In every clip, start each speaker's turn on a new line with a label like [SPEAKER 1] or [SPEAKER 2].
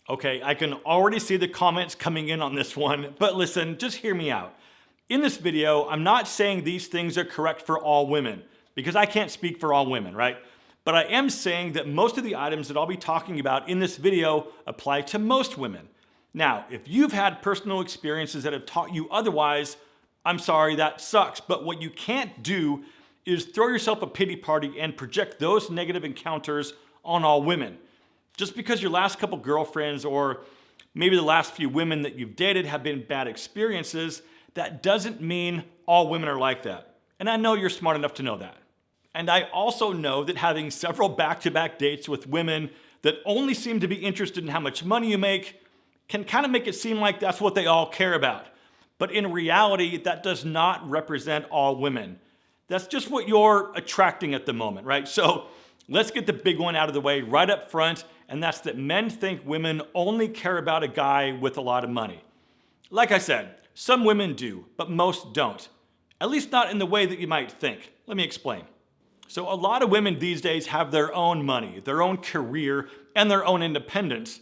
[SPEAKER 1] Okay, I can already see the comments coming in on this one, but listen, just hear me out. In this video, I'm not saying these things are correct for all women, because I can't speak for all women, right? But I am saying that most of the items that I'll be talking about in this video apply to most women. Now, if you've had personal experiences that have taught you otherwise, I'm sorry, that sucks. But what you can't do is throw yourself a pity party and project those negative encounters on all women. Just because your last couple girlfriends or maybe the last few women that you've dated have been bad experiences, that doesn't mean all women are like that. And I know you're smart enough to know that. And I also know that having several back-to-back dates with women that only seem to be interested in how much money you make can kind of make it seem like that's what they all care about. But in reality, that does not represent all women. That's just what you're attracting at the moment, right? So let's get the big one out of the way right up front, and that's that men think women only care about a guy with a lot of money. Like I said, some women do, but most don't. At least not in the way that you might think. Let me explain. So a lot of women these days have their own money, their own career, and their own independence.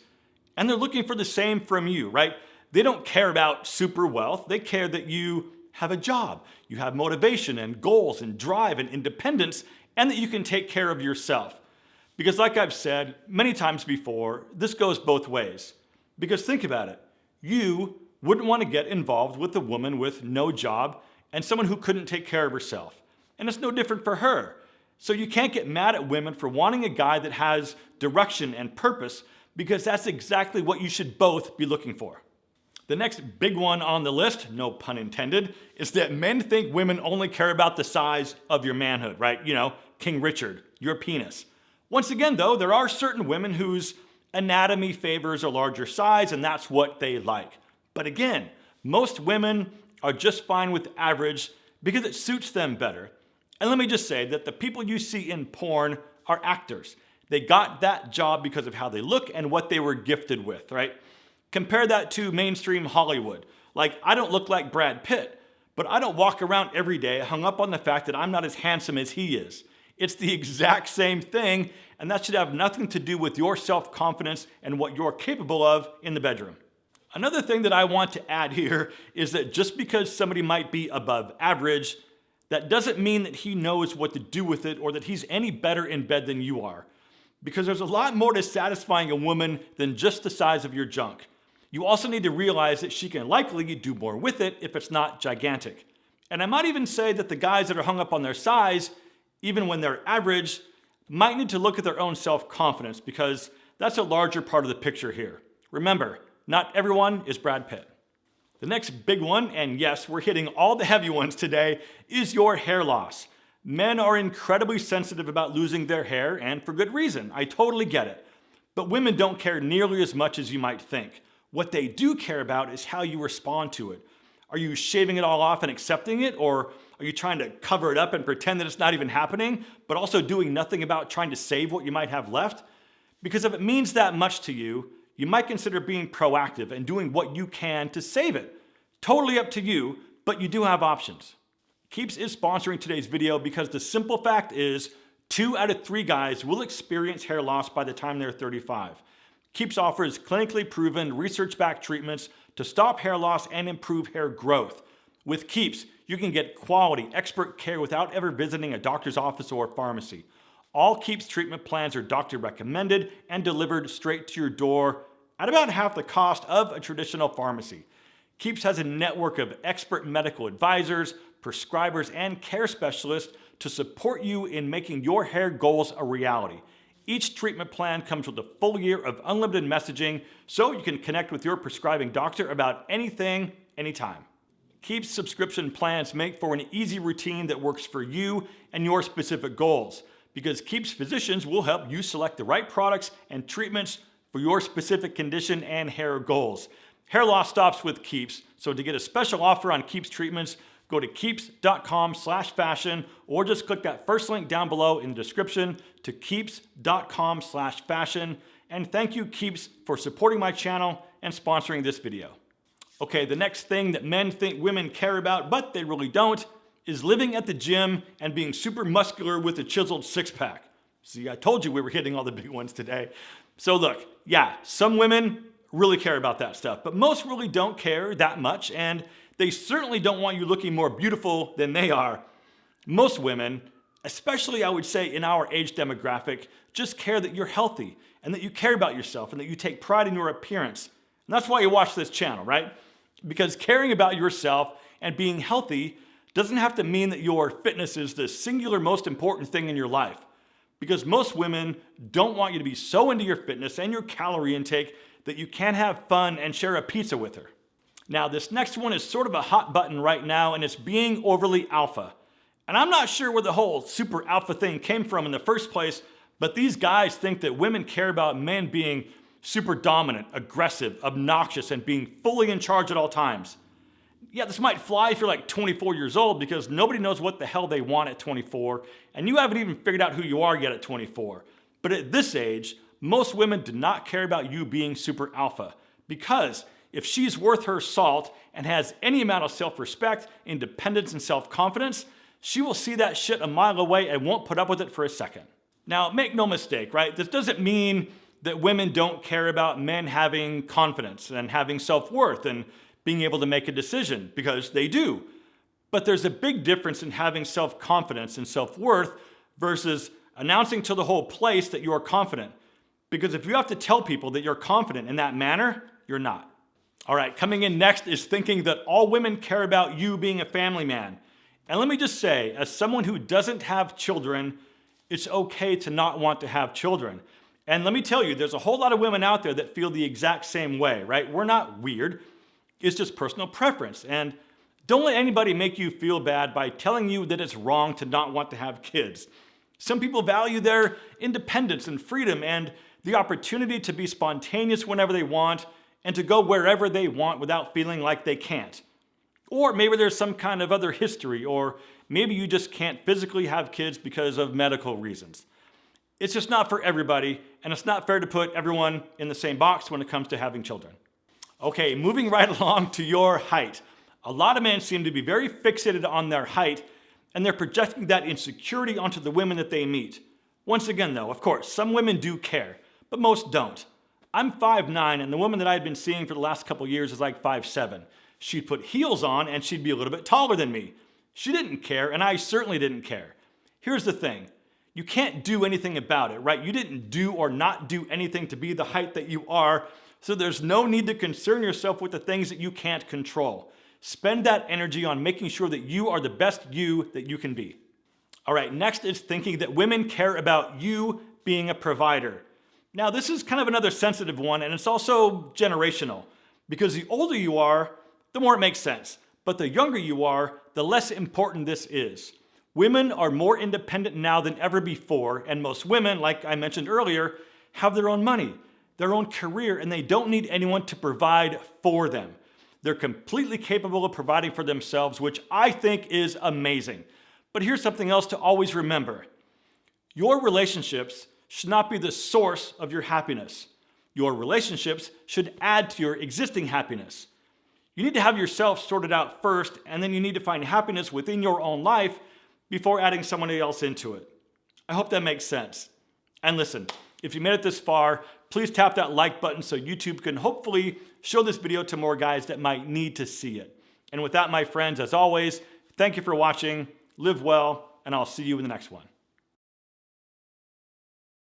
[SPEAKER 1] And they're looking for the same from you, right? They don't care about super wealth. They care that you have a job, you have motivation and goals and drive and independence, and that you can take care of yourself. Because like I've said many times before, this goes both ways. Because think about it. You wouldn't want to get involved with a woman with no job and someone who couldn't take care of herself. And it's no different for her. So you can't get mad at women for wanting a guy that has direction and purpose, because that's exactly what you should both be looking for. The next big one on the list, no pun intended, is that men think women only care about the size of your manhood, right? You know, King Richard, your penis. Once again, though, there are certain women whose anatomy favors a larger size, and that's what they like. But again, most women are just fine with average because it suits them better. And let me just say that the people you see in porn are actors. They got that job because of how they look and what they were gifted with, right? Compare that to mainstream Hollywood. Like, I don't look like Brad Pitt, but I don't walk around every day hung up on the fact that I'm not as handsome as he is. It's the exact same thing, and that should have nothing to do with your self-confidence and what you're capable of in the bedroom. Another thing that I want to add here is that just because somebody might be above average, that doesn't mean that he knows what to do with it or that he's any better in bed than you are. Because there's a lot more to satisfying a woman than just the size of your junk. You also need to realize that she can likely do more with it if it's not gigantic. And I might even say that the guys that are hung up on their size, even when they're average, might need to look at their own self-confidence, because that's a larger part of the picture here. Remember, not everyone is Brad Pitt. The next big one, and yes, we're hitting all the heavy ones today, is your hair loss. Men are incredibly sensitive about losing their hair, and for good reason. I totally get it. But women don't care nearly as much as you might think. What they do care about is how you respond to it. Are you shaving it all off and accepting it, or are you trying to cover it up and pretend that it's not even happening, but also doing nothing about trying to save what you might have left? Because if it means that much to you, you might consider being proactive and doing what you can to save it. Totally up to you, but you do have options. Keeps is sponsoring today's video because the simple fact is 2 out of 3 guys will experience hair loss by the time they're 35. Keeps offers clinically proven, research-backed treatments to stop hair loss and improve hair growth. With Keeps, you can get quality, expert care without ever visiting a doctor's office or pharmacy. All Keeps treatment plans are doctor recommended and delivered straight to your door at about half the cost of a traditional pharmacy. Keeps has a network of expert medical advisors, prescribers, and care specialists to support you in making your hair goals a reality. Each treatment plan comes with a full year of unlimited messaging, so you can connect with your prescribing doctor about anything, anytime. Keeps subscription plans make for an easy routine that works for you and your specific goals, because Keeps physicians will help you select the right products and treatments for your specific condition and hair goals. Hair loss stops with Keeps, so to get a special offer on Keeps treatments, go to keeps.com/fashion or just click that first link down below in the description to keeps.com/fashion. And thank you, Keeps, for supporting my channel and sponsoring this video. Okay, the next thing that men think women care about, but they really don't, is living at the gym and being super muscular with a chiseled six-pack. See, I told you we were hitting all the big ones today. So look, yeah, some women really care about that stuff, but most really don't care that much, and they certainly don't want you looking more beautiful than they are. Most women, especially I would say in our age demographic, just care that you're healthy and that you care about yourself and that you take pride in your appearance. And that's why you watch this channel, right? Because caring about yourself and being healthy doesn't have to mean that your fitness is the singular most important thing in your life. Because most women don't want you to be so into your fitness and your calorie intake that you can't have fun and share a pizza with her. Now, this next one is sort of a hot button right now, and it's being overly alpha. And I'm not sure where the whole super alpha thing came from in the first place, but these guys think that women care about men being super dominant, aggressive, obnoxious, and being fully in charge at all times. Yeah, this might fly if you're like 24 years old because nobody knows what the hell they want at 24, and you haven't even figured out who you are yet at 24. But at this age, most women do not care about you being super alpha, because if she's worth her salt and has any amount of self-respect, independence, and self-confidence, she will see that shit a mile away and won't put up with it for a second. Now, make no mistake, right? This doesn't mean that women don't care about men having confidence and having self-worth and being able to make a decision, because they do. But there's a big difference in having self-confidence and self-worth versus announcing to the whole place that you're confident. Because if you have to tell people that you're confident in that manner, you're not. All right, coming in next is thinking that all women care about you being a family man. And let me just say, as someone who doesn't have children, it's okay to not want to have children. And let me tell you, there's a whole lot of women out there that feel the exact same way, right? We're not weird. It's just personal preference. And don't let anybody make you feel bad by telling you that it's wrong to not want to have kids. Some people value their independence and freedom and the opportunity to be spontaneous whenever they want and to go wherever they want without feeling like they can't. Or maybe there's some kind of other history, or maybe you just can't physically have kids because of medical reasons. It's just not for everybody, and it's not fair to put everyone in the same box when it comes to having children. Okay, moving right along to your height. A lot of men seem to be very fixated on their height, and they're projecting that insecurity onto the women that they meet. Once again though, of course, some women do care, but most don't. I'm 5'9", and the woman that I'd been seeing for the last couple years is like 5'7". She'd put heels on and she'd be a little bit taller than me. She didn't care, and I certainly didn't care. Here's the thing. You can't do anything about it, right? You didn't do or not do anything to be the height that you are, so there's no need to concern yourself with the things that you can't control. Spend that energy on making sure that you are the best you that you can be. All right, next is thinking that women care about you being a provider. Now, this is kind of another sensitive one, and it's also generational, because the older you are, the more it makes sense. But the younger you are, the less important this is. Women are more independent now than ever before, and most women, like I mentioned earlier, have their own money, their own career, and they don't need anyone to provide for them. They're completely capable of providing for themselves, which I think is amazing. But here's something else to always remember. Your relationships should not be the source of your happiness. Your relationships should add to your existing happiness. You need to have yourself sorted out first, and then you need to find happiness within your own life before adding someone else into it. I hope that makes sense. And listen, if you made it this far, please tap that like button so YouTube can hopefully show this video to more guys that might need to see it. And with that, my friends, as always, thank you for watching, live well, and I'll see you in the next one.